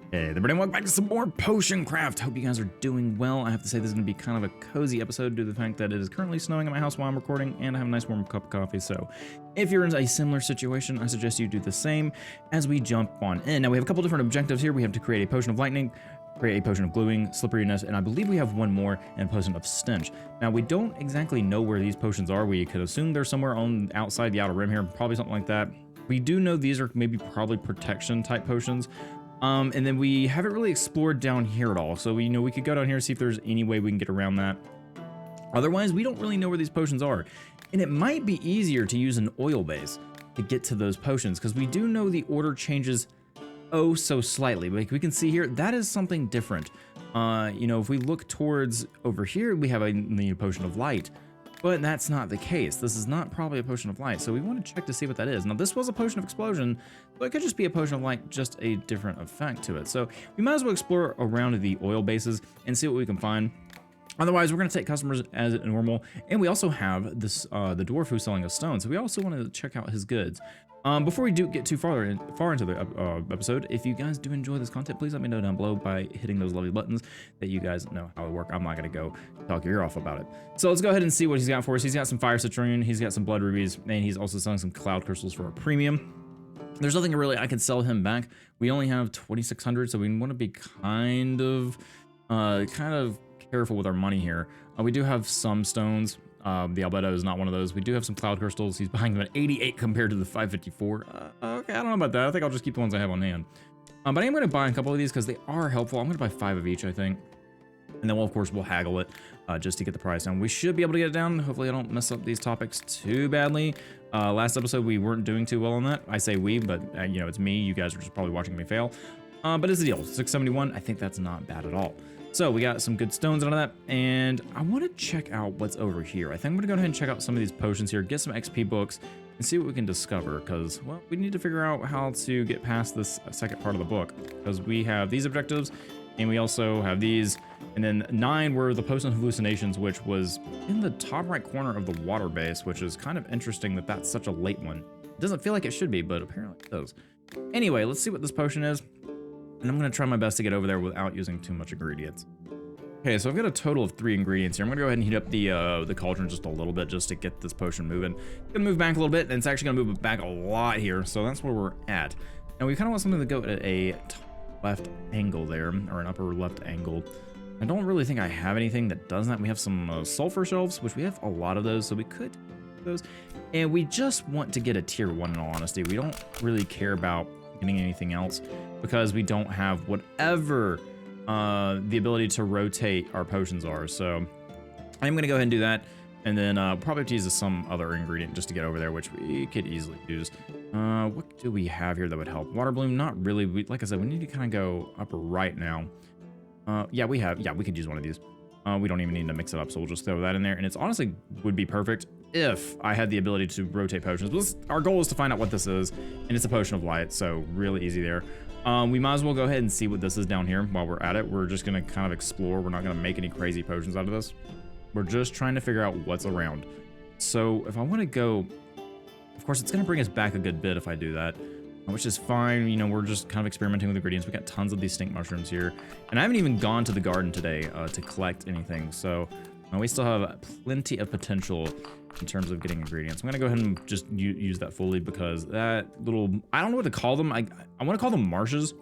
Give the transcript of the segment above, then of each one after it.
Hey everybody, welcome back to some more potion craft. Hope you guys are doing well. I have to say this is going to be kind of a cozy episode due to the fact that it is currently snowing at my house while I'm recording and I have a nice warm cup of coffee. So if you're in a similar situation, I suggest you do the same as we jump on in. Now we have a couple different objectives here. We have to create a potion of lightning, create a potion of gluing, slipperiness, and I believe we have one more, and a potion of stench. Now we don't exactly know where these potions are. We could assume they're somewhere on outside the outer rim here, probably something like that. We do know these are maybe probably protection type potions. And then we haven't really explored down here at all. So we know we could go down here and see if there's any way we can get around that. Otherwise, we don't really know where these potions are. And it might be easier to use an oil base to get to those potions, because we do know the order changes oh so slightly. Like we can see here, that is something different. You know, if we look towards over here, we have a potion of light. But that's not the case. This is not probably a potion of light, so we want to check to see what that is. Now, this was a potion of explosion, but it could just be a potion of light, just a different effect to it. So we might as well explore around the oil bases and see what we can find. Otherwise, we're going to take customers as normal, and we also have this the dwarf who's selling us stone, so we also want to check out his goods. Before we do get too far into the episode, if you guys do enjoy this content, please let me know down below by hitting those lovely buttons that you guys know how to work. I'm not going to go talk your ear off about it. So let's go ahead and see what he's got for us. He's got some fire citrine, he's got some blood rubies, and he's also selling some cloud crystals for a premium. There's nothing really I can sell him back. We only have 2,600, so we want to be kind of careful with our money here. We do have some stones. The albedo is not one of those. We do have some cloud crystals. He's buying them at 88 compared to the 554. Okay, I don't know about that. I think I'll just keep the ones I have on hand. But I am going to buy a couple of these because they are helpful. I'm going to buy 5 of each, I think. And then, we'll, of course, we'll haggle it just to get the price down. We should be able to get it down. Hopefully, I don't mess up these topics too badly. Last episode, we weren't doing too well on that. I say we, but, you know, it's me. You guys are just probably watching me fail. But it's the deal. 671, I think that's not bad at all. So we got some good stones out of that, and I want to check out what's over here. I think I'm going to go ahead and check out some of these potions here, get some XP books, and see what we can discover, because, well, we need to figure out how to get past this second part of the book, because we have these objectives, and we also have these, and then 9 were the potion of hallucinations, which was in the top right corner of the water base, which is kind of interesting that that's such a late one. It doesn't feel like it should be, but apparently it does. Anyway, let's see what this potion is. And I'm going to try my best to get over there without using too much ingredients. Okay, so I've got a total of 3 ingredients here. I'm going to go ahead and heat up the cauldron just a little bit just to get this potion moving. It's going to move back a little bit, and it's actually going to move back a lot here. So that's where we're at. Now, we kind of want something to go at a top left angle there, or an upper left angle. I don't really think I have anything that does that. We have some sulfur shelves, which we have a lot of those, so we could do those. And we just want to get a tier 1, in all honesty. We don't really care about getting anything else, because we don't have whatever the ability to rotate our potions are. So I'm going to go ahead and do that, and then probably have to use some other ingredient just to get over there, which we could easily use. What do we have here that would help? Water bloom, not really. Like I said, we need to kind of go upper right now. Yeah, we could use one of these. We don't even need to mix it up, so we'll just throw that in there, and it's honestly would be perfect if I had the ability to rotate potions. Our goal is to find out what this is, and it's a potion of light, so really easy there. We might as well go ahead and see what this is down here while we're at it. We're just going to kind of explore. We're not going to make any crazy potions out of this. We're just trying to figure out what's around. So if I want to go, of course, it's going to bring us back a good bit if I do that, which is fine. You know, we're just kind of experimenting with ingredients. We got tons of these stink mushrooms here, and I haven't even gone to the garden today to collect anything. So we still have plenty of potential in terms of getting ingredients. I'm gonna go ahead and just use that fully, because that little, I don't know what to call them. I want to call them marshes,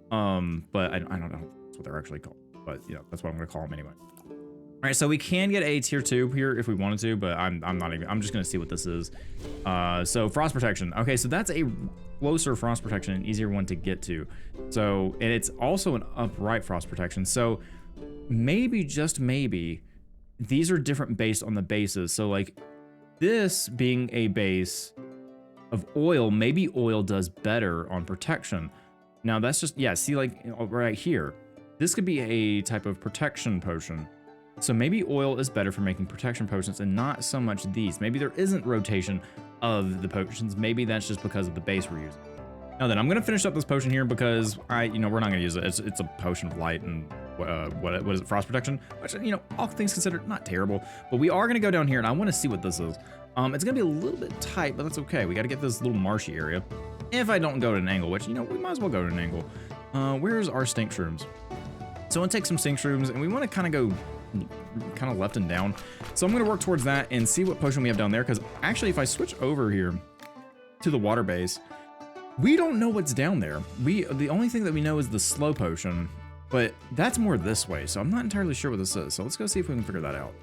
but I don't know that's what they're actually called. But yeah, that's what I'm gonna call them anyway. All right, so we can get a tier 2 here if we wanted to, but I'm not even. I'm just gonna see what this is. So frost protection. Okay, so that's a closer frost protection, an easier one to get to. So, and it's also an upright frost protection. So maybe, just maybe, these are different based on the bases. So like this being a base of oil, maybe oil does better on protection. Now that's just, yeah, see, like right here, this could be a type of protection potion. So maybe oil is better for making protection potions and not so much these. Maybe there isn't rotation of the potions. Maybe that's just because of the base we're using. Now then, I'm gonna finish up this potion here because we're not gonna use it. It's a potion of light and what is it, frost protection, which, you know, all things considered, not terrible. But we are gonna go down here, and I want to see what this is. It's gonna be a little bit tight, but that's okay. We got to get this little marshy area. If I don't go to an angle, which, you know, we might as well go to an angle. Where's our stink shrooms? So I want to take some stink shrooms, and we want to kind of go kind of left and down. So I'm going to work towards that and see what potion we have down there, because actually if I switch over here to the water base, we don't know what's down there. The only thing that we know is the slow potion, but that's more this way, so I'm not entirely sure what this is. So let's go see if we can figure that out.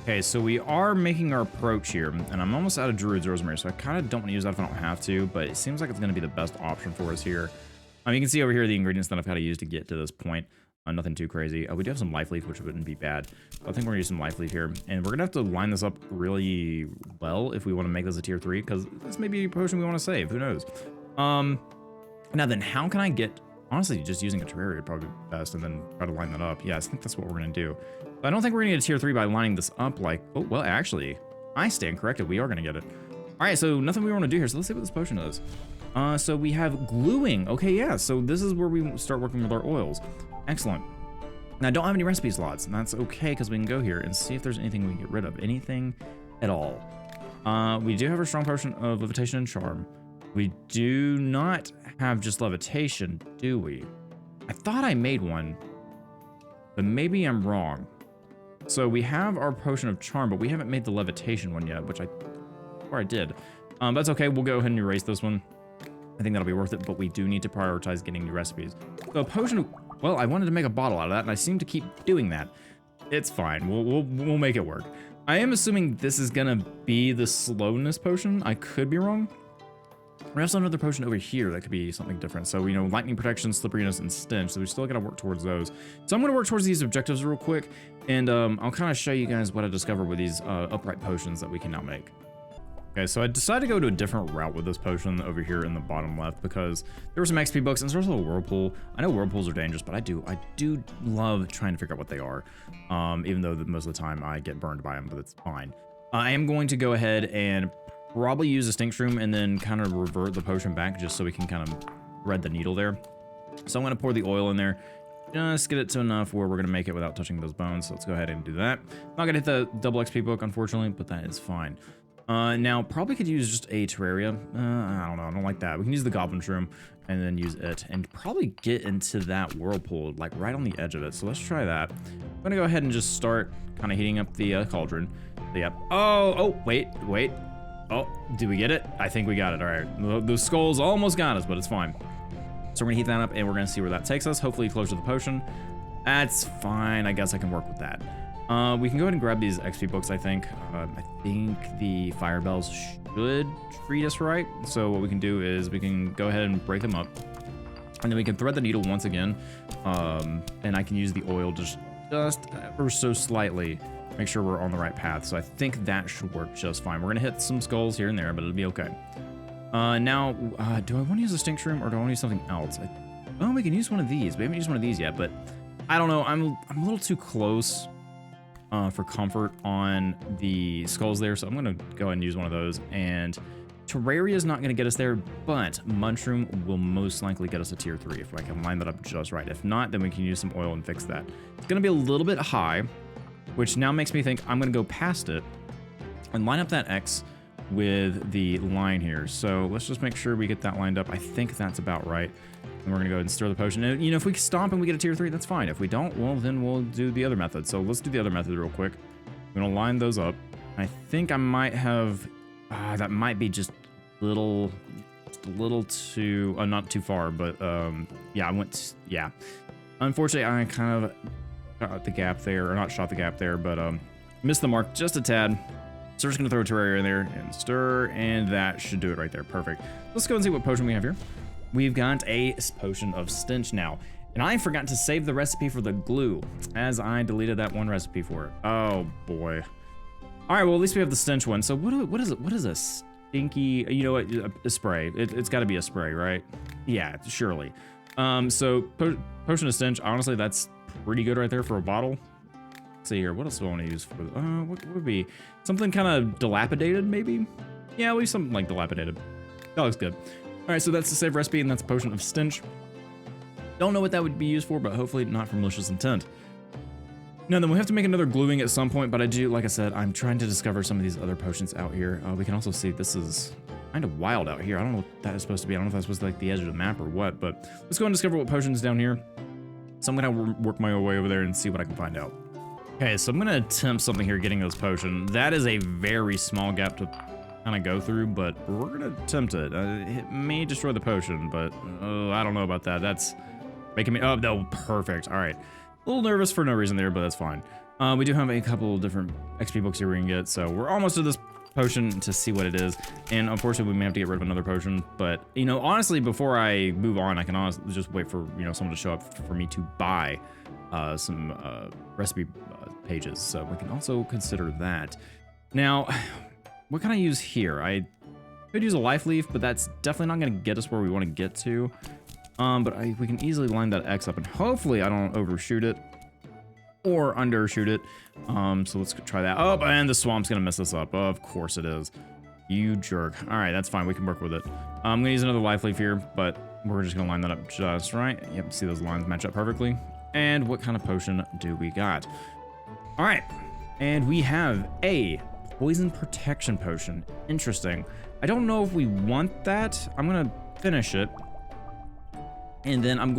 Okay, so we are making our approach here, and I'm almost out of Druid's Rosemary, so I kind of don't want to use that if I don't have to, but it seems like it's going to be the best option for us here. You can see over here the ingredients that I've got to use to get to this point. Nothing too crazy. We do have some life leaf, which wouldn't be bad. I think we're gonna use some life leaf here, and we're gonna have to line this up really well if we want to make this a tier 3, because this may be a potion we want to save. Who knows? Now then, how can I get? Honestly, just using a terraria would probably be best, and then try to line that up. Yeah, I think that's what we're gonna do. But I don't think we're gonna get a tier 3 by lining this up. Like, oh well, actually, I stand corrected. We are gonna get it. All right, so nothing we want to do here. So let's see what this potion is. So we have gluing. Okay, yeah. So this is where we start working with our oils. Excellent. Now, I don't have any recipe slots, and that's okay, because we can go here and see if there's anything we can get rid of. Anything at all. We do have a strong potion of levitation and charm. We do not have just levitation, do we? I thought I made one, but maybe I'm wrong. So we have our potion of charm, but we haven't made the levitation one yet, which I did. That's okay. We'll go ahead and erase this one. I think that'll be worth it, but we do need to prioritize getting new recipes. So a potion of... Well, I wanted to make a bottle out of that, and I seem to keep doing that. It's fine. We'll make it work. I am assuming this is gonna be the slowness potion. I could be wrong. We also have another potion over here that could be something different. So, you know, lightning protection, slipperiness, and stench. So we still gotta work towards those. So I'm gonna work towards these objectives real quick, and I'll kind of show you guys what I discovered with these upright potions that we can now make. Okay, so I decided to go to a different route with this potion over here in the bottom left, because there were some XP books, and there's also a whirlpool. I know whirlpools are dangerous, but I do love trying to figure out what they are, even though most of the time I get burned by them, but it's fine. I am going to go ahead and probably use a stink shroom and then kind of revert the potion back just so we can kind of thread the needle there. So I'm going to pour the oil in there, just get it to enough where we're going to make it without touching those bones. So let's go ahead and do that. Not going to hit the double XP book, unfortunately, but that is fine. Now, probably could use just a terraria. I don't know. I don't like that. We can use the goblin shroom and then use it and probably get into that whirlpool, like right on the edge of it. So let's try that. I'm going to go ahead and just start kind of heating up the cauldron. Yep. Oh, wait. Oh, did we get it? I think we got it. All right. The skulls almost got us, but it's fine. So we're going to heat that up and we're going to see where that takes us. Hopefully close to the potion. That's fine. I guess I can work with that. We can go ahead and grab these XP books, I think. I think the fire bells should treat us right. So what we can do is we can go ahead and break them up. And then we can thread the needle once again. And I can use the oil just ever so slightly. Make sure we're on the right path. So I think that should work just fine. We're going to hit some skulls here and there, but it'll be okay. Now, do I want to use a stink shroom or do I want to use something else? Oh, we can use one of these. We haven't used one of these yet, but I don't know. I'm a little too close for comfort on the skulls there, so I'm going to go ahead and use one of those. And Terraria is not going to get us there, but Mushroom will most likely get us a tier 3 if I can line that up just right. If not, then we can use some oil and fix that. It's going to be a little bit high, which now makes me think I'm going to go past it and line up that X with the line here. So let's just make sure we get that lined up. I think that's about right. And we're going to go ahead and stir the potion. And, you know, if we stomp and we get a tier 3, that's fine. If we don't, well, then we'll do the other method. So let's do the other method real quick. I'm going to line those up. I think I might have... that might be just a little too... not too far, but yeah, I went... yeah. Unfortunately, I kind of shot the gap there, or not shot the gap there, but missed the mark just a tad. So we're just going to throw a Terraria in there and stir, and that should do it right there. Perfect. Let's go and see what potion we have here. We've got a potion of stench now. And I forgot to save the recipe for the glue, as I deleted that one recipe for it. Oh, boy. All right, well, at least we have the stench one. So what is it? What is a stinky, you know what, a spray? It's got to be a spray, right? Yeah, surely. So potion of stench, honestly, that's pretty good right there for a bottle. Let's see here, what else do I want to use for, what would be something kind of dilapidated, maybe? Yeah, at least something like dilapidated. That looks good. All right, so that's the save recipe, and that's a potion of stench. Don't know what that would be used for, but hopefully not for malicious intent. Now then, we have to make another gluing at some point, but I do, like I said, I'm trying to discover some of these other potions out here. We can also see this is kind of wild out here. I don't know what that is supposed to be. I don't know if that's supposed to be like the edge of the map or what, but let's go and discover what potions down here. So I'm going to work my way over there and see what I can find out. Okay, so I'm going to attempt something here, getting those potions. That is a very small gap to kind of go through, but we're going to attempt it. It may destroy the potion, but I don't know about that. That's making me... Oh, no, perfect. All right. A little nervous for no reason there, but that's fine. We do have a couple different XP books here we can get, so we're almost to this potion to see what it is. And unfortunately, we may have to get rid of another potion, but, you know, honestly, before I move on, I can honestly just wait for, you know, someone to show up for me to buy some recipe pages, so we can also consider that. Now, what can I use here? I could use a life leaf, but that's definitely not going to get us where we want to get to. But we can easily line that X up, and hopefully I don't overshoot it or undershoot it. So let's try that. Oh, and the swamp's going to mess us up. Of course it is. You jerk. All right, that's fine. We can work with it. I'm going to use another life leaf here, but we're just going to line that up just right. Yep, see those lines match up perfectly. And what kind of potion do we got? All right, and we have a poison protection potion. Interesting. I don't know if we want that. I'm going to finish it. And then I'm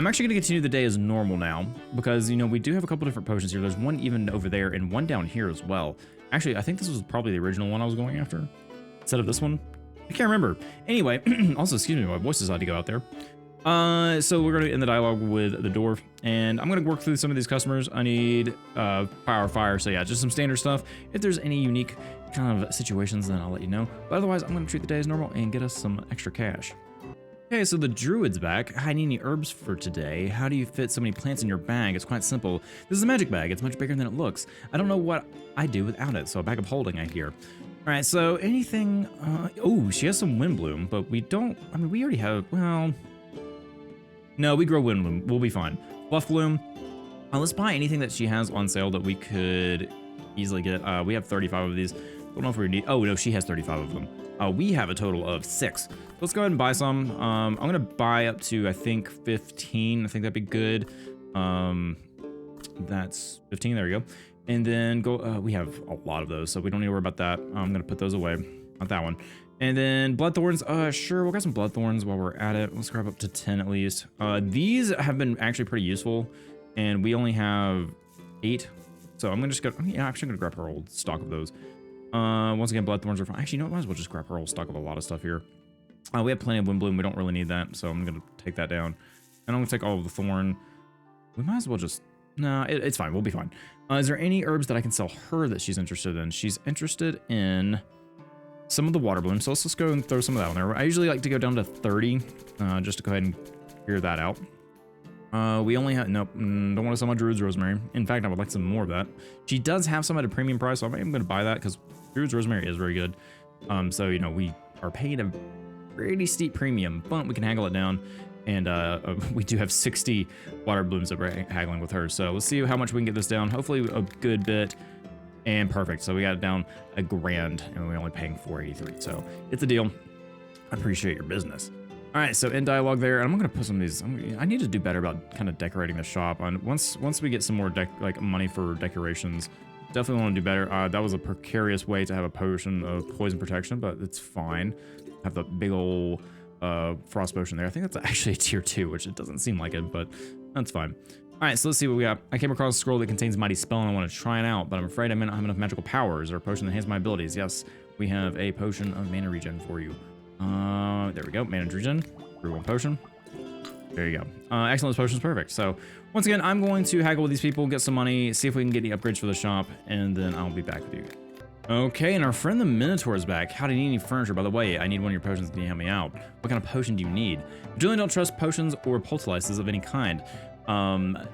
actually going to continue the day as normal now, because, you know, we do have a couple different potions here. There's one even over there and one down here as well. Actually, I think this was probably the original one I was going after instead of this one. I can't remember. Anyway, also, excuse me, my voice decided to go out there. So we're going to end the dialogue with the dwarf, and I'm going to work through some of these customers. I need fire. So yeah, just some standard stuff. If there's any unique kind of situations, then I'll let you know. But otherwise, I'm going to treat the day as normal and get us some extra cash. Okay, so the druid's back. I need any herbs for today. How do you fit so many plants in your bag? It's quite simple. This is a magic bag. It's much bigger than it looks. I don't know what I do without it, so a bag of holding, I hear. All right, so anything... oh, she has some wind bloom, but we don't... I mean, we already have... Well... No, we grow wind bloom. We'll be fine. Fluff bloom. Let's buy anything that she has on sale that we could easily get. We have 35 of these. Don't know if we need... Oh, no, she has 35 of them. We have a total of 6. Let's go ahead and buy some. I'm going to buy up to, I think, 15. I think that'd be good. That's 15. There you go. And then go... we have a lot of those, so we don't need to worry about that. I'm going to put those away. Not that one. And then bloodthorns. Sure, we'll get some bloodthorns while we're at it. Let's grab up to 10 at least. These have been actually pretty useful, and we only have 8. So I'm going to just go... Yeah, I'm actually going to grab her old stock of those. Once again, bloodthorns are fine. Actually, you know what? Might as well just grab her old stock of a lot of stuff here. We have plenty of wind bloom. We don't really need that, so I'm going to take that down. And I'm going to take all of the thorn. We might as well just... No, it's fine. We'll be fine. Is there any herbs that I can sell her that she's interested in? She's interested in some of the water bloom, so let's just go and throw some of that on there. I usually like to go down to 30, just to go ahead and clear that out. We only have... Nope, don't want to sell my Druid's Rosemary. In fact, I would like some more of that. She does have some at a premium price, so I'm going to buy that because Druid's Rosemary is very good. So, you know, we are paying a pretty steep premium, but we can haggle it down. And we do have 60 water blooms that we're haggling with her. So let's see how much we can get this down. Hopefully a good bit. And perfect. So we got it down $1,000 and we're only paying $483. So it's a deal. I appreciate your business. All right, so in dialogue there, and I'm gonna put some of these. I need to do better about kind of decorating the shop. And once we get some more money for decorations, definitely want to do better. That was a precarious way to have a potion of poison protection, but it's fine. Have the big old frost potion there. I think that's actually a tier 2, which it doesn't seem like it, but that's fine. All right, so let's see what we got. I came across a scroll that contains mighty spell and I want to try it out, but I'm afraid I may not have enough magical powers or a potion that enhances my abilities. Yes, we have a potion of mana regen for you. There we go, mana regen. Brew 1 potion. There you go. Excellent, this potion's perfect. So once again, I'm going to haggle with these people, get some money, see if we can get any upgrades for the shop, and then I'll be back with you. Okay, and our friend the Minotaur is back. How do you need any furniture? By the way, I need one of your potions. Can you help me out? What kind of potion do you need? I generally don't trust potions or poultices of any kind.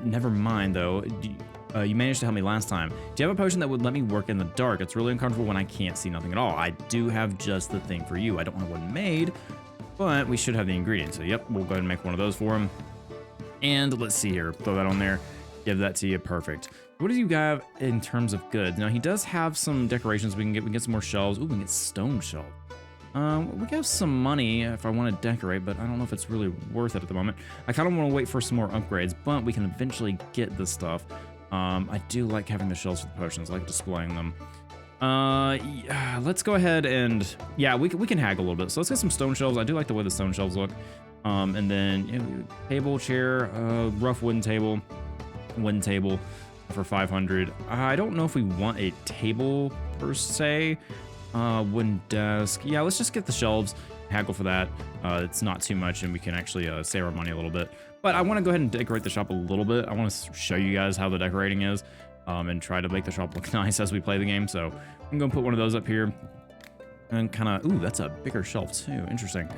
Never mind though. You managed to help me last time. Do you have a potion that would let me work in the dark? It's really uncomfortable when I can't see nothing at all. I do have just the thing for you. I don't have one made, but we should have the ingredients. So yep, we'll go ahead and make one of those for him. And let's see here. Throw that on there. Give that to you. Perfect. What do you have in terms of goods? Now he does have some decorations we can get. We can get some more shelves. Ooh, we can get stone shelves. We have some money if I want to decorate, but I don't know if it's really worth it at the moment. I kind of want to wait for some more upgrades, but we can eventually get this stuff. I do like having the shelves for the potions. I like displaying them. Yeah, let's go ahead and, yeah, we can haggle a little bit. So let's get some stone shelves. I do like the way the stone shelves look. And then, you know, table, chair, rough wooden table for 500. I don't know if we want a table per se. Wooden desk. Yeah, let's just get the shelves, haggle for that. It's not too much, and we can actually save our money a little bit. But I want to go ahead and decorate the shop a little bit. I want to show you guys how the decorating is, and try to make the shop look nice as we play the game. So I'm going to put one of those up here. And kind of, ooh, that's a bigger shelf too. Interesting.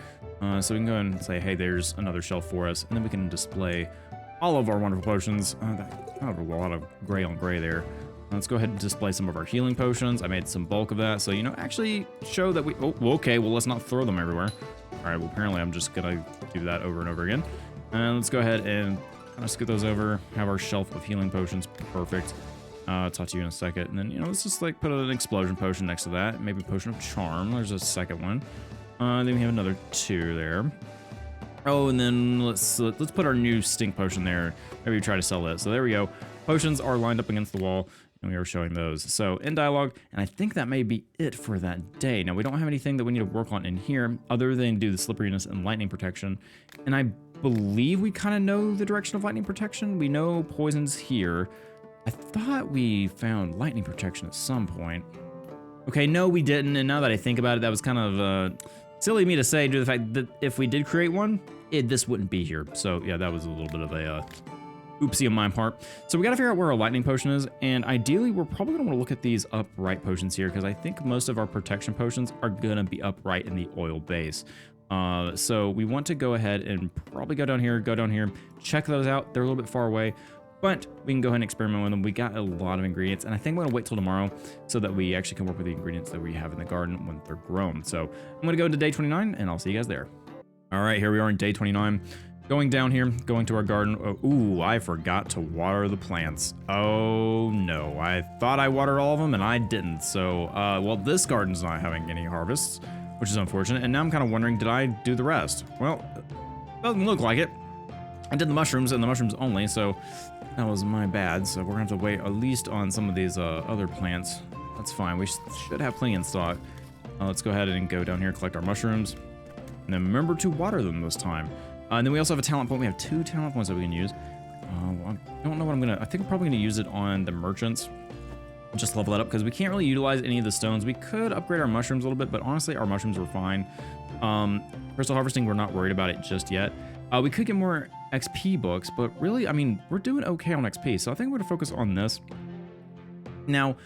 So we can go ahead and say, hey, there's another shelf for us. And then we can display all of our wonderful potions. That kind of a lot of gray on gray there. Let's go ahead and display some of our healing potions. I made some bulk of that. So, you know, actually show that we, oh, well, okay, well, let's not throw them everywhere. All right, well, apparently I'm just going to do that over and over again. And let's go ahead and kind of scoot those over. Have our shelf of healing potions. Perfect. I'll talk to you in a second. And then, you know, let's just like put an explosion potion next to that. Maybe a potion of charm. There's a second one. Then we have another 2 there. Oh, and then let's put our new stink potion there. Maybe try to sell that. So there we go. Potions are lined up against the wall, and we are showing those. So in dialogue, and I think that may be it for that day. Now we don't have anything that we need to work on in here other than do the slipperiness and lightning protection. And I believe we kind of know the direction of lightning protection. We know poison's here. I thought we found lightning protection at some point. Okay, no, we didn't. And now that I think about it, that was kind of silly of me to say due to the fact that if we did create one, this wouldn't be here. So yeah, that was a little bit of a oopsie on my part. So we got to figure out where our lightning potion is. And ideally, we're probably going to want to look at these upright potions here, because I think most of our protection potions are going to be upright in the oil base. So we want to go ahead and probably go down here, check those out. They're a little bit far away, but we can go ahead and experiment with them. We got a lot of ingredients, and I think we're gonna wait till tomorrow so that we actually can work with the ingredients that we have in the garden when they're grown. So I'm gonna go into day 29, and I'll see you guys there. All right, here we are in day 29. Going down here, going to our garden. Oh, ooh, I forgot to water the plants. Oh no, I thought I watered all of them, and I didn't. So, well, this garden's not having any harvests, which is unfortunate. And now I'm kind of wondering, did I do the rest? Well, doesn't look like it. I did the mushrooms and the mushrooms only, so that was my bad. So we're gonna have to wait at least on some of these other plants. That's fine. We should have plenty in stock. Let's go ahead and go down here, collect our mushrooms, and then remember to water them this time. And then we also have a talent point. We have 2 talent points that we can use. I don't know what I'm gonna. I think I'm probably gonna use it on the merchants. Just level that up because we can't really utilize any of the stones. We could upgrade our mushrooms a little bit, but honestly, our mushrooms were fine. Crystal harvesting, we're not worried about it just yet. We could get more XP books, but really, I mean, we're doing okay on XP, so I think we're gonna focus on this. Now,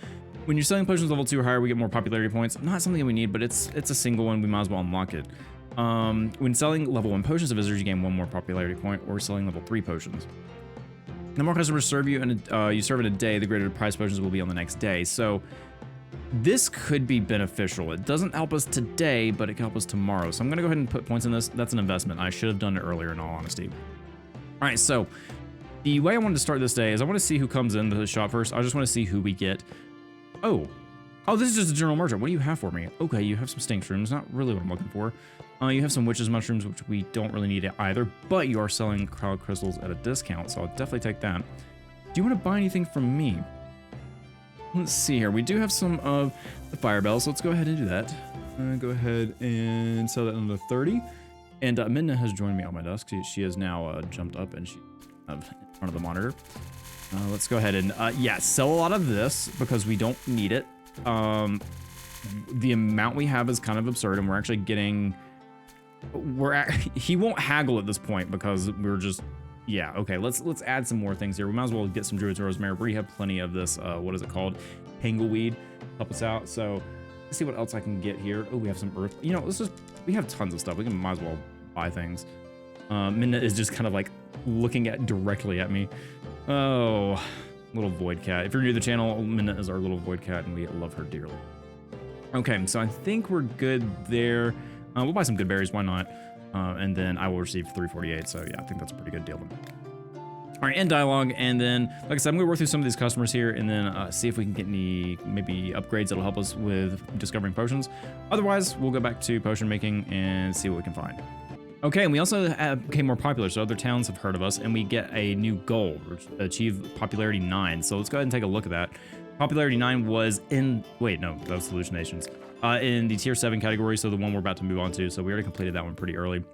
when you're selling potions level 2 or higher, we get more popularity points. Not something that we need, but it's a single one. We might as well unlock it. When selling level 1 potions to visitors, you gain 1 more popularity point, or selling level 3 potions. The more customers serve you and you serve in a day, the greater the price potions will be on the next day. So this could be beneficial. It doesn't help us today, but it can help us tomorrow. So I'm gonna go ahead and put points in this. That's an investment. I should have done it earlier, in all honesty. All right, so the way I wanted to start this day is I want to see who comes into the shop first. I just want to see who we get. Oh, this is just a general merchant. What do you have for me? Okay, you have some stink shrooms. Not really what I'm looking for. You have some witch's mushrooms, which we don't really need either, but you are selling cloud crystals at a discount, so I'll definitely take that. Do you want to buy anything from me? Let's see here. We do have some of the fire bells, so let's go ahead and do that. Go ahead and sell that under 30. And Midna has joined me on my desk. She has now jumped up, and she's in front of the monitor. Let's go ahead and, yeah, sell a lot of this because we don't need it. The amount we have is kind of absurd, and we're actually getting... he won't haggle at this point because we're just, yeah, okay, let's add some more things here. We might as well get some druid's rosemary. We have plenty of this, what is it called? Tangleweed. Help us out. So let's see what else I can get here. Oh, we have some earth. You know, we have tons of stuff. We might as well buy things. Minna is just kind of like looking directly at me. Oh, little void cat. If you're new to the channel, Minna is our little void cat, and we love her dearly. Okay, so I think we're good there. We'll buy some good berries, why not? And then I will receive 348, so yeah, I think that's a pretty good deal. All right, end dialogue, and then, like I said, I'm gonna work through some of these customers here, and then see if we can get any, maybe upgrades that'll help us with discovering potions. Otherwise, we'll go back to potion making and see what we can find. Okay, and we also became more popular, so other towns have heard of us, and we get a new goal, achieve popularity 9. So let's go ahead and take a look at that. Popularity 9 was in, wait, no, that was hallucinations. In the tier 7 category, so the one we're about to move on to. So we already completed that one pretty early.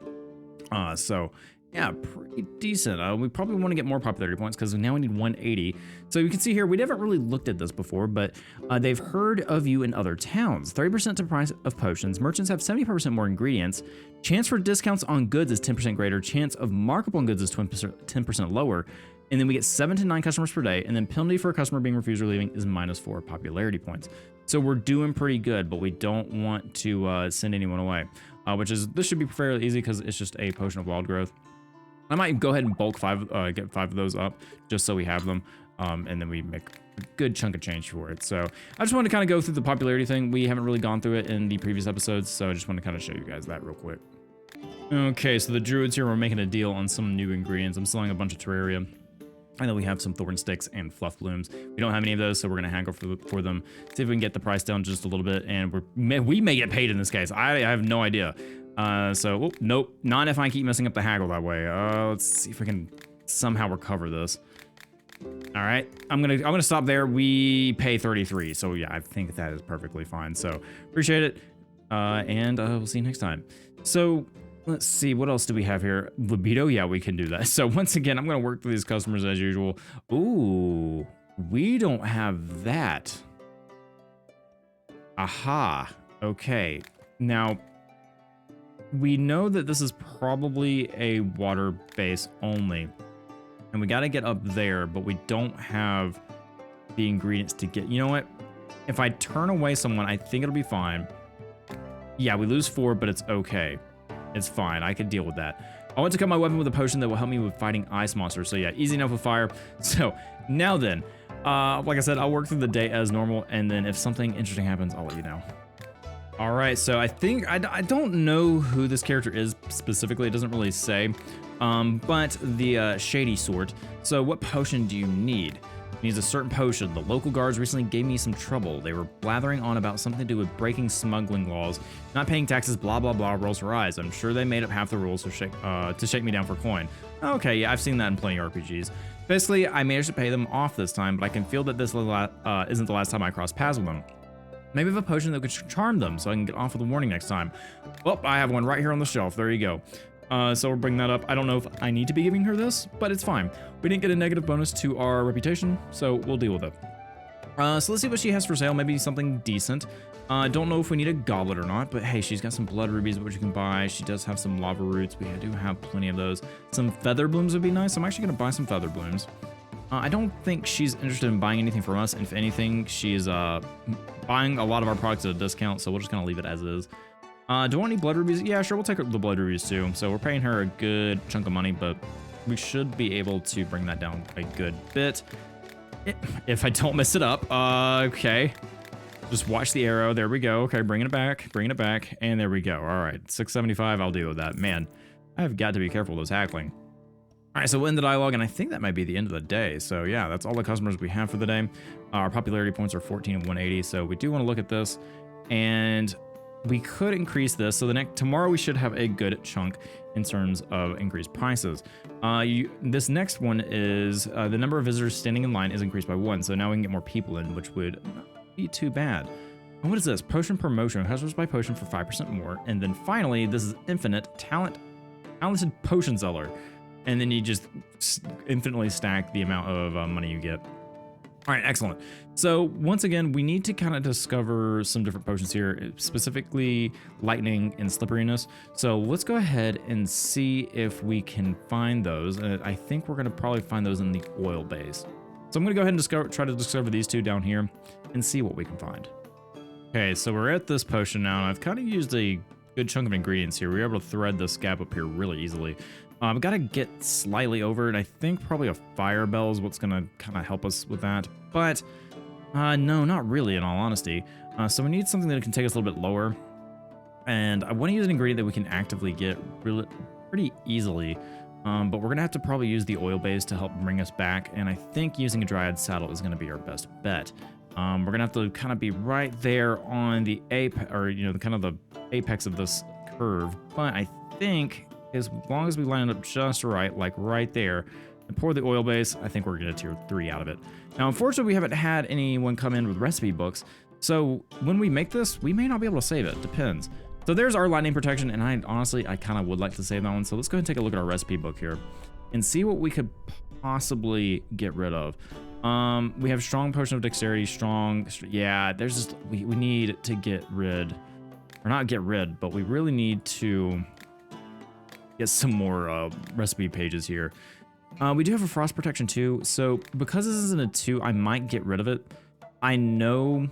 So yeah, pretty decent. We probably want to get more popularity points because now we need 180. So you can see here, we haven't really looked at this before, but they've heard of you in other towns. 30% to price of potions. Merchants have 75% more ingredients. Chance for discounts on goods is 10% greater. Chance of markup on goods is 10% lower. And then we get 7 to 9 customers per day. And then penalty for a customer being refused or leaving is -4 popularity points. So we're doing pretty good, but we don't want to send anyone away, this should be fairly easy because it's just a potion of wild growth. I might go ahead and bulk get 5 of those up just so we have them, and then we make a good chunk of change for it. So I just want to kind of go through the popularity thing. We haven't really gone through it in the previous episodes, so I just want to kind of show you guys that real quick. Okay, so the druids here, we're making a deal on some new ingredients. I'm selling a bunch of terraria. I know we have some thorn sticks and fluff blooms. We don't have any of those, so we're gonna haggle for them. See if we can get the price down just a little bit, and we may get paid in this case. I have no idea. Nope, not if I keep messing up the haggle that way. Let's see if we can somehow recover this. All right, I'm gonna stop there. We pay 33, so yeah, I think that is perfectly fine. So appreciate it, and we'll see you next time. So let's see, what else do we have here? Libido, yeah, we can do that. So once again, I'm gonna work through these customers as usual. Ooh, we don't have that. Aha, okay. Now, we know that this is probably a water base only, and we gotta get up there, but we don't have the ingredients to get, you know what? If I turn away someone, I think it'll be fine. Yeah, we lose 4, but it's okay. It's fine, I can deal with that. I want to cut my weapon with a potion that will help me with fighting ice monsters. So yeah, easy enough with fire. So now then, like I said, I'll work through the day as normal, and then if something interesting happens, I'll let you know. All right, so I think, I don't know who this character is specifically, it doesn't really say, but the shady sort. So what potion do you need? Needs a certain potion. The local guards recently gave me some trouble. They were blathering on about something to do with breaking smuggling laws, not paying taxes, blah, blah, blah, rolls her eyes. I'm sure they made up half the rules to shake me down for coin. Okay, yeah, I've seen that in plenty of RPGs. Basically, I managed to pay them off this time, but I can feel that this isn't the last time I cross paths with them. Maybe I have a potion that could charm them so I can get off with a warning next time. Well, I have one right here on the shelf. There you go. So we'll bring that up. I don't know if I need to be giving her this, but it's fine. We didn't get a negative bonus to our reputation, so we'll deal with it. So let's see what she has for sale. Maybe something decent. Don't know if we need a goblet or not, but hey, she's got some blood rubies which you can buy. She does have some lava roots. We do have plenty of those. Some feather blooms would be nice. I'm actually going to buy some feather blooms. I don't think she's interested in buying anything from us. If anything, she's buying a lot of our products at a discount, so we're just going to leave it as is. Do I want any blood rubies? Yeah, sure, we'll take the blood rubies too. So we're paying her a good chunk of money, but we should be able to bring that down a good bit. If I don't mess it up. Okay. Just watch the arrow. There we go. Okay, bringing it back, and there we go. All right, 675, I'll deal with that. Man, I've got to be careful with those hackling. All right, so we'll end the dialogue, and I think that might be the end of the day. So yeah, that's all the customers we have for the day. Our popularity points are 14 and 180, so we do want to look at this, and we could increase this. So tomorrow we should have a good chunk in terms of increased prices. This next one is the number of visitors standing in line is increased by 1, so now we can get more people in, which would not be too bad. And what is this? Potion promotion. Customers buy potion for 5% more, and then finally, this is infinite talented potion seller. And then you just infinitely stack the amount of money you get. All right, excellent. So once again, we need to kind of discover some different potions here, specifically lightning and slipperiness. So let's go ahead and see if we can find those. I think we're going to probably find those in the oil base. So I'm going to go ahead and try to discover these two down here and see what we can find. Okay, so we're at this potion now, and I've kind of used a good chunk of ingredients here. We were able to thread this gap up here really easily. I've got to get slightly over it. I think probably a fire bell is what's going to kind of help us with that. But no, not really, in all honesty. So we need something that can take us a little bit lower. And I want to use an ingredient that we can actively get pretty easily. But we're going to have to probably use the oil base to help bring us back. And I think using a dryad saddle is going to be our best bet. We're going to have to kind of be right there on the kind of the apex of this curve. But I think as long as we line it up just right, like right there, and pour the oil base, I think we're gonna tier 3 out of it. Now, unfortunately, we haven't had anyone come in with recipe books, so when we make this, we may not be able to save it, depends. So there's our lightning protection, and I kind of would like to save that one, so let's go ahead and take a look at our recipe book here and see what we could possibly get rid of. We have strong potion of dexterity, yeah, there's just, we need to get rid, or not get rid, but we really need to get some more recipe pages here. We do have a frost protection too, so because this isn't a 2, I might get rid of it. I know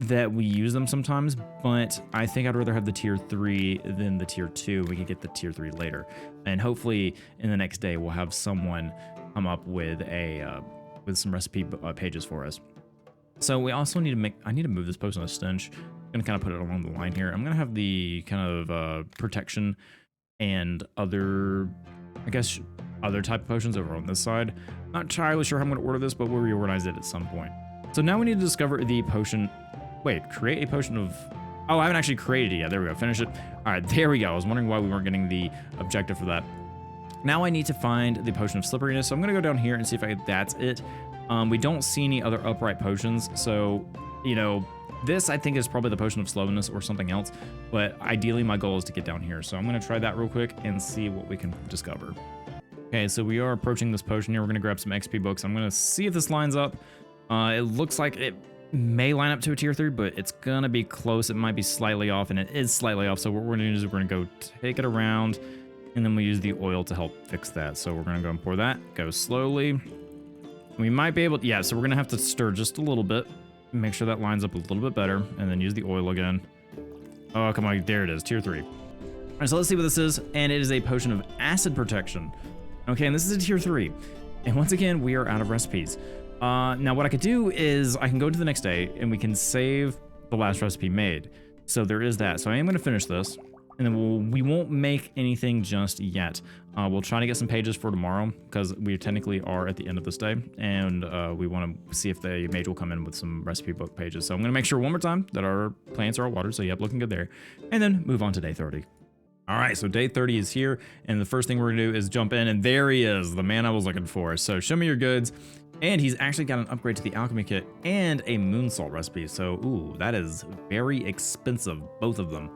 that we use them sometimes, but I think I'd rather have the tier 3 than the tier 2. We can get the tier 3 later, and hopefully in the next day we'll have someone come up with a with some recipe pages for us. So we also need to I need to move this potion of stench. I'm gonna kind of put it along the line here. I'm gonna have the kind of protection and other, I guess, other type of potions over on this side. Not entirely sure how I'm gonna order this, but we'll reorganize it at some point. So now we need to discover the potion. Wait, create a potion of, oh, I haven't actually created it yet. There we go, finish it. All right, there we go. I was wondering why we weren't getting the objective for that. Now I need to find the potion of slipperiness, so I'm gonna go down here and see if that's it. We don't see any other upright potions, so, you know, this I think is probably the potion of slowness or something else, but ideally my goal is to get down here. So I'm gonna try that real quick and see what we can discover. Okay, so we are approaching this potion here. We're gonna grab some XP books. I'm gonna see if this lines up. It looks like it may line up to a tier 3, but it's gonna be close. It might be slightly off, and it is slightly off. So what we're gonna do is we're gonna go take it around, and then we'll use the oil to help fix that. So we're gonna go and pour that, go slowly. We might be able to, yeah, so we're gonna have to stir just a little bit, make sure that lines up a little bit better, and then use the oil again. Oh, come on, there it is, tier 3. All right, so let's see what this is, and it is a potion of acid protection. Okay, and this is a tier 3. And once again, we are out of recipes. Now what I could do is I can go to the next day and we can save the last recipe made. So there is that. So I am going to finish this, and then we won't make anything just yet. We'll try to get some pages for tomorrow because we technically are at the end of this day, and we want to see if the mage will come in with some recipe book pages. So I'm going to make sure one more time that our plants are all watered. So yep, looking good there. And then move on to day 30. All right, so day 30 is here, and the first thing we're gonna do is jump in, and there he is, the man I was looking for. So show me your goods, and he's actually got an upgrade to the alchemy kit and a moon salt recipe. So, ooh, that is very expensive, both of them.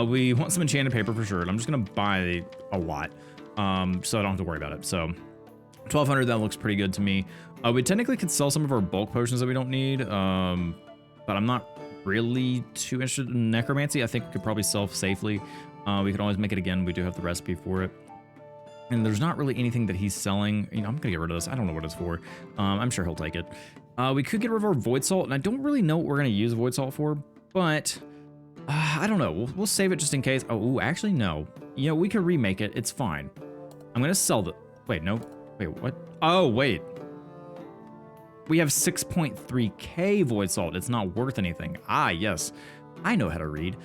We want some enchanted paper for sure, and I'm just gonna buy a lot, so I don't have to worry about it. So 1,200, that looks pretty good to me. We technically could sell some of our bulk potions that we don't need, but I'm not really too interested in necromancy. I think we could probably sell safely. We could always make it again. We do have the recipe for it. And there's not really anything that he's selling. You know, I'm gonna get rid of this. I don't know what it's for. I'm sure he'll take it. We could get rid of our void salt, and I don't really know what we're gonna use void salt for, but I don't know. We'll save it just in case. Oh, ooh, actually, no. You know, we could remake it. It's fine. I'm gonna sell the, wait, no. Wait, what? Oh, wait. We have 6.3k void salt. It's not worth anything. Ah, yes. I know how to read.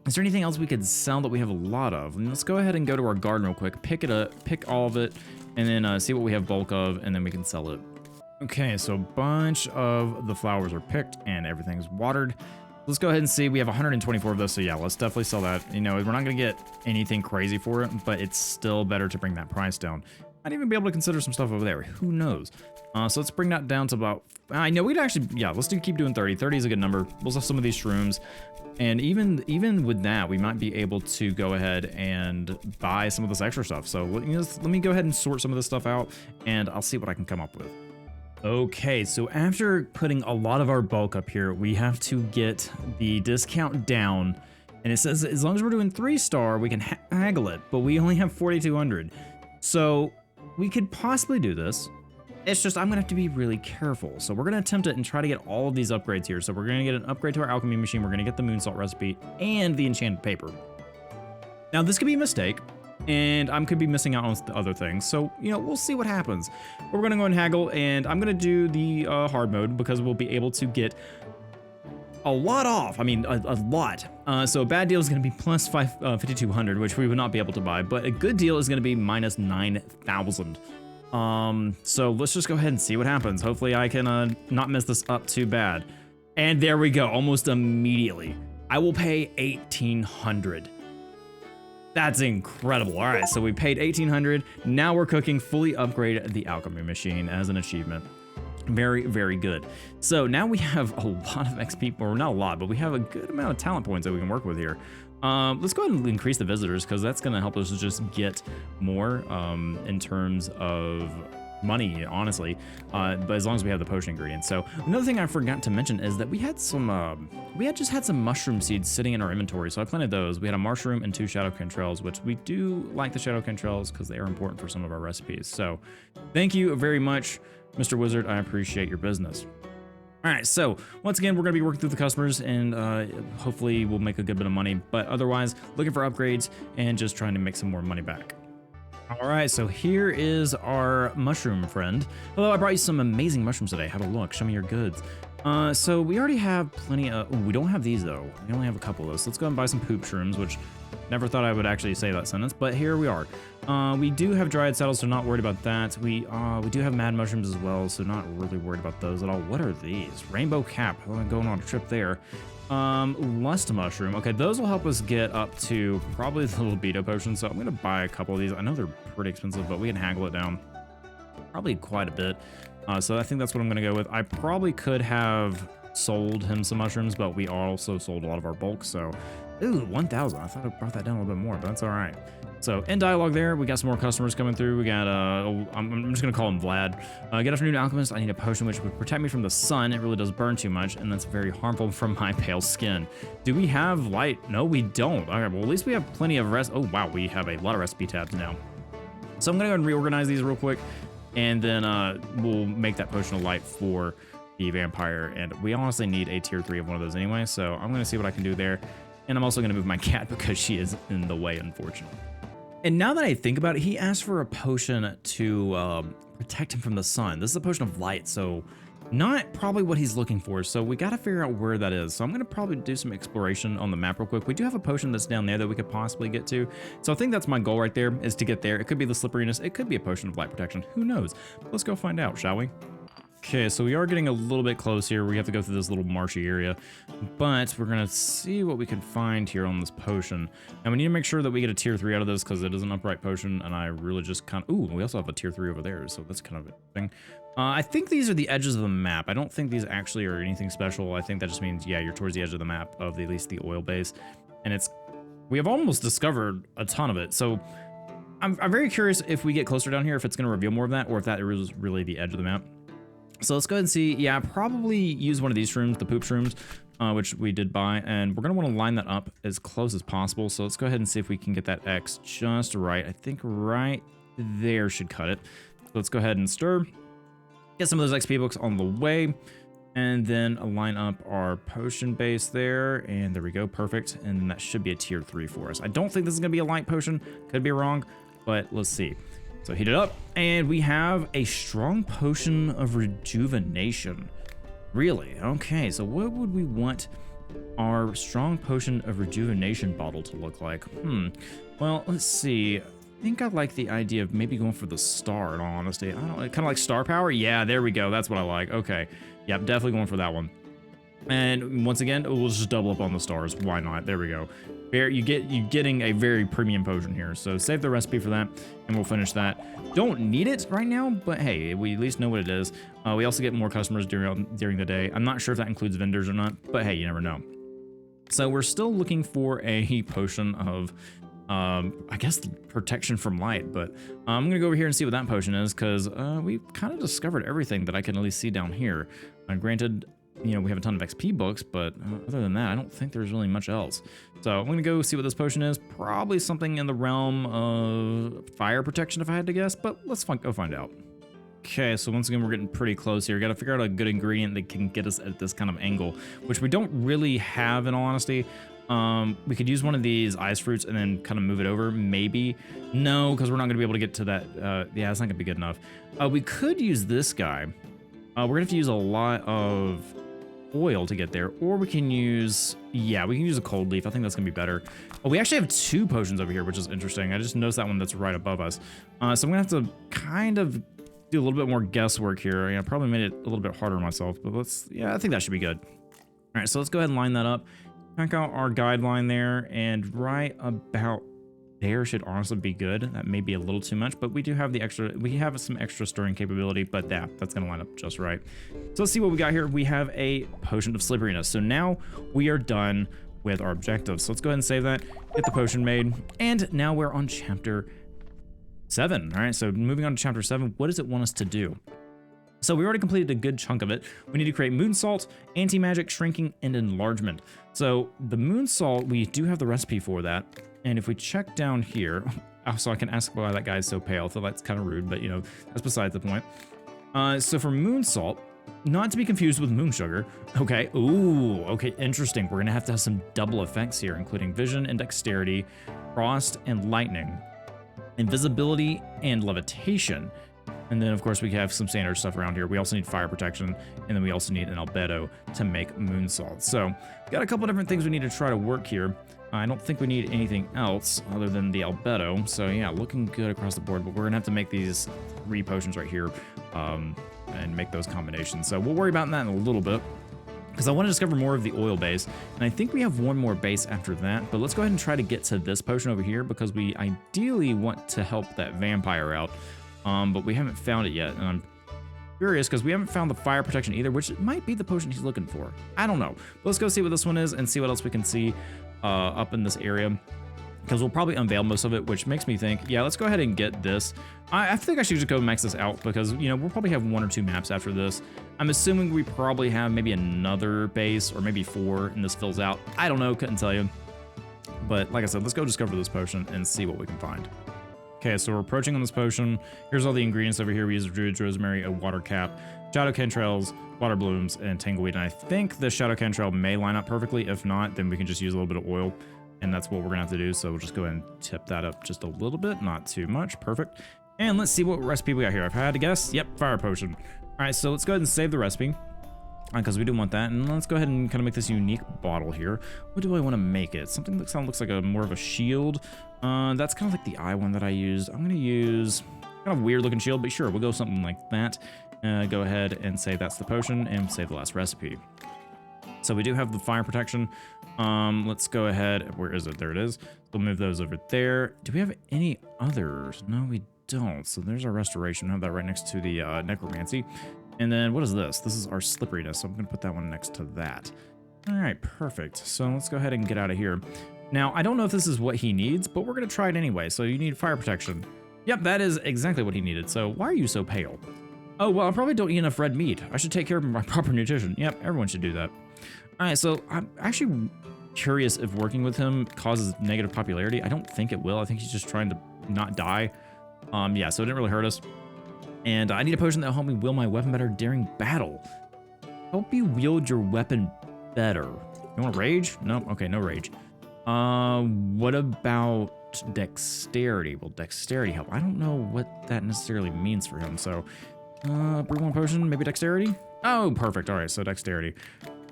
Is there anything else we could sell that we have a lot of? And let's go ahead and go to our garden real quick, pick it up, pick all of it, and then see what we have bulk of, and then we can sell it. Okay, so a bunch of the flowers are picked and everything's watered. Let's go ahead and see. We have 124 of those, so yeah, let's definitely sell that. You know, we're not gonna get anything crazy for it, but it's still better to bring that price down. I'd even be able to consider some stuff over there. Who knows? So let's bring that down to about, I know we'd actually, yeah, let's keep doing 30. 30 is a good number. We'll sell some of these shrooms. And even with that, we might be able to go ahead and buy some of this extra stuff. So let me go ahead and sort some of this stuff out, and I'll see what I can come up with. Okay, so after putting a lot of our bulk up here, we have to get the discount down. And it says as long as we're doing 3-star, we can haggle it, but we only have 4,200. So we could possibly do this. It's just I'm gonna have to be really careful. So we're gonna attempt it and try to get all of these upgrades here. So we're gonna get an upgrade to our alchemy machine. We're gonna get the moon salt recipe and the enchanted paper. Now this could be a mistake, and I could be missing out on the other things. So, you know, we'll see what happens. We're gonna go and haggle, and I'm gonna do the hard mode because we'll be able to get a lot off. I mean, a lot. So a bad deal is gonna be plus 5,200, which we would not be able to buy, but a good deal is gonna be minus 9,000. So let's just go ahead and see what happens. Hopefully I can not mess this up too bad. And there we go, almost immediately. I will pay 1,800. That's incredible. All right, so we paid 1,800. Now we're cooking fully upgrade the alchemy machine as an achievement. Very, very good. So now we have a lot of XP, or not a lot, but we have a good amount of talent points that we can work with here. Let's go ahead and increase the visitors because that's going to help us just get more in terms of money, honestly, but as long as we have the potion ingredients. So another thing I forgot to mention is that we had some just had some mushroom seeds sitting in our inventory, so I planted those. We had a mushroom and 2 shadow contrails, which we do like the shadow contrails because they are important for some of our recipes. So thank you very much, Mr. Wizard. I appreciate your business. All right, so once again, we're going to be working through the customers, and hopefully we'll make a good bit of money, but otherwise looking for upgrades and just trying to make some more money back. All right, so here is our mushroom friend. Hello, I brought you some amazing mushrooms today. Have a look. Show me your goods. So we already have plenty of... Ooh, we don't have these, though. We only have a couple of those. So let's go and buy some poop shrooms, which never thought I would actually say that sentence, but here we are. We do have dryad saddles, so not worried about that. We do have mad mushrooms as well, so not really worried about those at all. What are these? Rainbow cap. I'm going on a trip there. Lust mushroom. Okay, those will help us get up to probably the libido potion, so I'm gonna buy a couple of these. I know they're pretty expensive, but we can haggle it down probably quite a bit. So I think that's what I'm gonna go with. I probably could have sold him some mushrooms, but we also sold a lot of our bulk, so ooh, 1,000. I thought I brought that down a little bit more, but that's all right. So in dialogue there, we got some more customers coming through. We got, I'm just gonna call him Vlad. Good afternoon, alchemist. I need a potion which would protect me from the sun. It really does burn too much, and that's very harmful from my pale skin. Do we have light? No, we don't. Okay, well, at least we have plenty of rest. Oh, wow, we have a lot of recipe tabs now. So I'm gonna go ahead and reorganize these real quick, and then we'll make that potion of light for the vampire. And we honestly need a tier 3 of one of those anyway, so I'm gonna see what I can do there. And I'm also gonna move my cat because she is in the way, unfortunately. And now that I think about it, he asked for a potion to protect him from the sun. This is a potion of light, so not probably what he's looking for. So we got to figure out where that is. So I'm going to probably do some exploration on the map real quick. We do have a potion that's down there that we could possibly get to. So I think that's my goal right there, is to get there. It could be the slipperiness. It could be a potion of light protection. Who knows? But let's go find out, shall we? Okay, so we are getting a little bit close here. We have to go through this little marshy area, but we're gonna see what we can find here on this potion. And we need to make sure that we get a tier 3 out of this because it is an upright potion, and I really just kind of... Ooh, we also have a tier 3 over there, so that's kind of a thing. I think these are the edges of the map. I don't think these actually are anything special. I think that just means, yeah, you're towards the edge of the map of at least the oil base, and it's... We have almost discovered a ton of it, so... I'm very curious if we get closer down here, if it's gonna reveal more of that, or if that is really the edge of the map. So let's go ahead and see. Yeah, probably use one of these shrooms, the poop shrooms, which we did buy, and we're going to want to line that up as close as possible. So let's go ahead and see if we can get that X just right. I think right there should cut it. So let's go ahead and stir. Get some of those XP books on the way, and then line up our potion base there, and there we go, perfect. And that should be a tier 3 for us. I don't think this is going to be a light potion. Could be wrong, but let's see. So heat it up, and we have a strong potion of rejuvenation. Really? Okay, so what would we want our strong potion of rejuvenation bottle to look like? Well, let's see. I think I like the idea of maybe going for the star, in all honesty. I don't know, kind of like star power? Yeah, there we go. That's what I like. Okay. Yep, definitely going for that one. And once again, we'll just double up on the stars. Why not? There we go. You're getting a very premium potion here. So save the recipe for that, and we'll finish that. Don't need it right now, but hey, we at least know what it is. We also get more customers during the day. I'm not sure if that includes vendors or not, but hey, you never know. So we're still looking for a potion of, I guess, protection from light. But I'm gonna go over here and see what that potion is, because we've kind of discovered everything that I can at least see down here. Granted, you know, we have a ton of XP books, but other than that, I don't think there's really much else. So I'm gonna go see what this potion is. Probably something in the realm of fire protection, if I had to guess, but let's go find out. Okay, so once again, we're getting pretty close here. Gotta figure out a good ingredient that can get us at this kind of angle, which we don't really have, in all honesty. We could use one of these ice fruits and then kind of move it over, maybe. No, because we're not gonna be able to get to that. Yeah, it's not gonna be good enough. We could use this guy. We're gonna have to use a lot of oil to get there, or we can use, yeah, we can use a cold leaf. I think that's gonna be better. Oh, we actually have 2 potions over here, which is interesting. I just noticed that one that's right above us. So I'm gonna have to kind of do a little bit more guesswork here. I probably made it a little bit harder on myself, but yeah, I think that should be good. All right, so let's go ahead and line that up. Check out our guideline there, and right about there should honestly be good. That may be a little too much, but we do have the extra, we have some extra stirring capability, but yeah, that's gonna line up just right. So let's see what we got here. We have a potion of slipperiness. So now we are done with our objectives. So let's go ahead and save that, get the potion made, and now we're on chapter 7. All right, so moving on to chapter 7, what does it want us to do? So we already completed a good chunk of it. We need to create moon salt, anti-magic, shrinking, and enlargement. So the moon salt, we do have the recipe for that. And if we check down here, so I can ask why that guy's so pale, so that's kind of rude, but you know, that's besides the point. So for moon salt, not to be confused with moon sugar. Okay, ooh, okay, interesting. We're gonna have to have some double effects here, including vision and dexterity, frost and lightning, invisibility and levitation. And then, of course, we have some standard stuff around here. We also need fire protection, and then we also need an albedo to make moon salt. So, got a couple different things we need to try to work here. I don't think we need anything else other than the albedo. So, yeah, looking good across the board. But we're going to have to make these 3 potions right here and make those combinations. So, we'll worry about that in a little bit, because I want to discover more of the oil base. And I think we have one more base after that. But let's go ahead and try to get to this potion over here, because we ideally want to help that vampire out. But we haven't found it yet, and I'm curious because we haven't found the fire protection either, which might be the potion he's looking for. I don't know. But let's go see what this one is and see what else we can see up in this area, because we'll probably unveil most of it, which makes me think, yeah, let's go ahead and get this. I think I should just go max this out because, you know, we'll probably have 1 or 2 maps after this. I'm assuming we probably have maybe another base or maybe 4 and this fills out. I don't know, couldn't tell you. But like I said, let's go discover this potion and see what we can find. Okay, so we're approaching on this potion. Here's all the ingredients over here. We use Druid's Rosemary, a water cap, shadow cantrels, water blooms, and tangleweed. And I think the shadow cantrell may line up perfectly. If not, then we can just use a little bit of oil, and that's what we're gonna have to do. So we'll just go ahead and tip that up just a little bit, not too much. Perfect. And let's see what recipe we got here. If I had to guess, yep, fire potion. All right, so let's go ahead and save the recipe, because we do want that. And let's go ahead and kind of make this unique bottle here. What do I want to make it? Something that looks like a more of a shield. That's kind of like the eye one that I used. I'm going to use kind of weird looking shield, but sure, we'll go something like that. Go ahead and say that's the potion and save the last recipe. So we do have the fire protection. Let's go ahead. Where is it? There it is. We'll move those over there. Do we have any others? No, we don't. So there's our restoration. I have that right next to the necromancy. And then what is this? This is our slipperiness. So I'm going to put that one next to that. All right, perfect. So let's go ahead and get out of here. Now, I don't know if this is what he needs, but we're going to try it anyway. So you need fire protection. Yep, that is exactly what he needed. So why are you so pale? Oh, well, I probably don't eat enough red meat. I should take care of my proper nutrition. Yep, everyone should do that. All right, so I'm actually curious if working with him causes negative popularity. I don't think it will. I think he's just trying to not die. Yeah, so it didn't really hurt us. And I need a potion that will help me wield my weapon better during battle. Help you wield your weapon better. You want rage? No? Okay, no rage. What about dexterity? Will dexterity help? I don't know what that necessarily means for him. So, brew 1 potion, maybe dexterity? Oh, perfect. All right, so dexterity.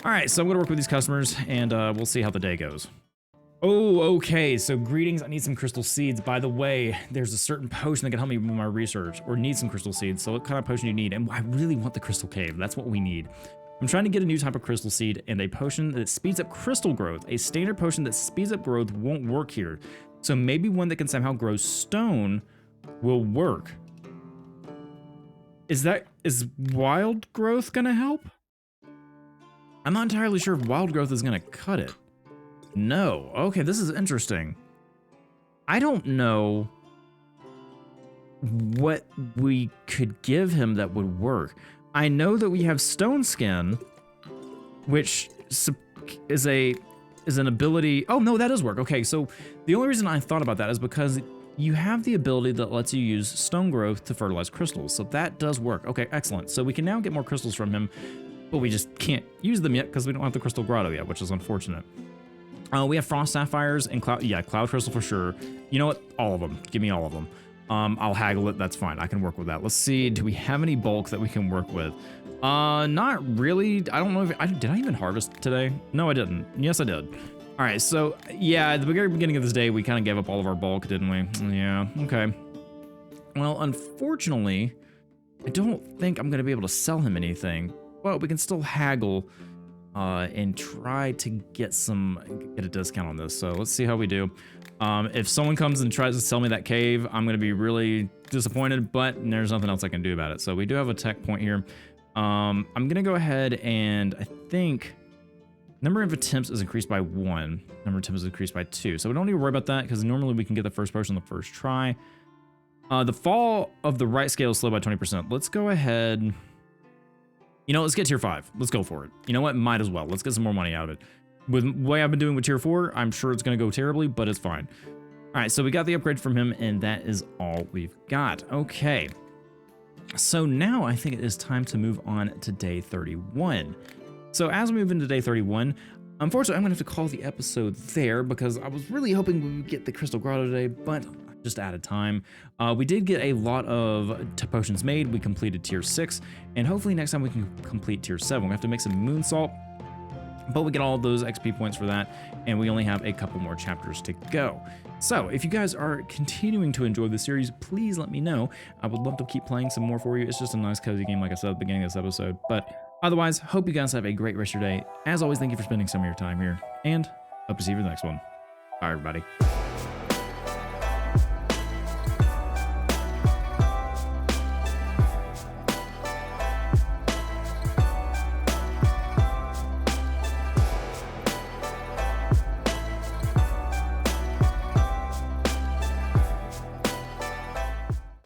All right, so I'm going to work with these customers, and we'll see how the day goes. Oh, okay, so greetings. I need some crystal seeds. By the way, there's a certain potion that can help me with my research, or need some crystal seeds. So what kind of potion do you need? And I really want the crystal cave. That's what we need. I'm trying to get a new type of crystal seed and a potion that speeds up crystal growth. A standard potion that speeds up growth won't work here. So maybe one that can somehow grow stone will work. Is wild growth gonna help? I'm not entirely sure if wild growth is gonna cut it. No. Okay, this is interesting. I don't know what we could give him that would work. I know that we have stone skin, which is an ability. Oh, no, that does work. Okay, so the only reason I thought about that is because you have the ability that lets you use stone growth to fertilize crystals. So that does work. Okay, excellent. So we can now get more crystals from him, but we just can't use them yet because we don't have the crystal grotto yet, which is unfortunate. We have frost sapphires and cloud crystal for sure. You know what? All of them. Give me all of them. I'll haggle it. That's fine. I can work with that. Let's see. Do we have any bulk that we can work with? Not really. I don't know if did I even harvest today? No, I didn't. Yes, I did. All right. So yeah, at the very beginning of this day, we kind of gave up all of our bulk, didn't we? Yeah. Okay. Well, unfortunately, I don't think I'm going to be able to sell him anything. Well, we can still haggle and try to get a discount on this. So let's see how we do. If someone comes and tries to sell me that cave, I'm going to be really disappointed, but there's nothing else I can do about it. So we do have a tech point here. I'm going to go ahead and I think number of attempts is increased by 1. Number of attempts is increased by 2. So we don't need to worry about that because normally we can get the first potion the first try. The fall of the right scale is slow by 20%. Let's go ahead. You know, let's get tier 5. Let's go for it. You know what? Might as well. Let's get some more money out of it. With the way I've been doing with tier 4, I'm sure it's going to go terribly, but it's fine. All right, so we got the upgrade from him, and that is all we've got. Okay. So now I think it is time to move on to day 31. So as we move into day 31, unfortunately, I'm going to have to call the episode there because I was really hoping we would get the Crystal Grotto today, but just added time. We did get a lot of potions made. We completed tier 6, and hopefully next time we can complete tier 7. We have to make some moon salt, but we get all those XP points for that, and we only have a couple more chapters to go. So if you guys are continuing to enjoy the series, please let me know. I would love to keep playing some more for you. It's just a nice cozy game, like I said at the beginning of this episode. But otherwise, hope you guys have a great rest of your day. As always, thank you for spending some of your time here, and hope to see you for the next one. Bye, everybody.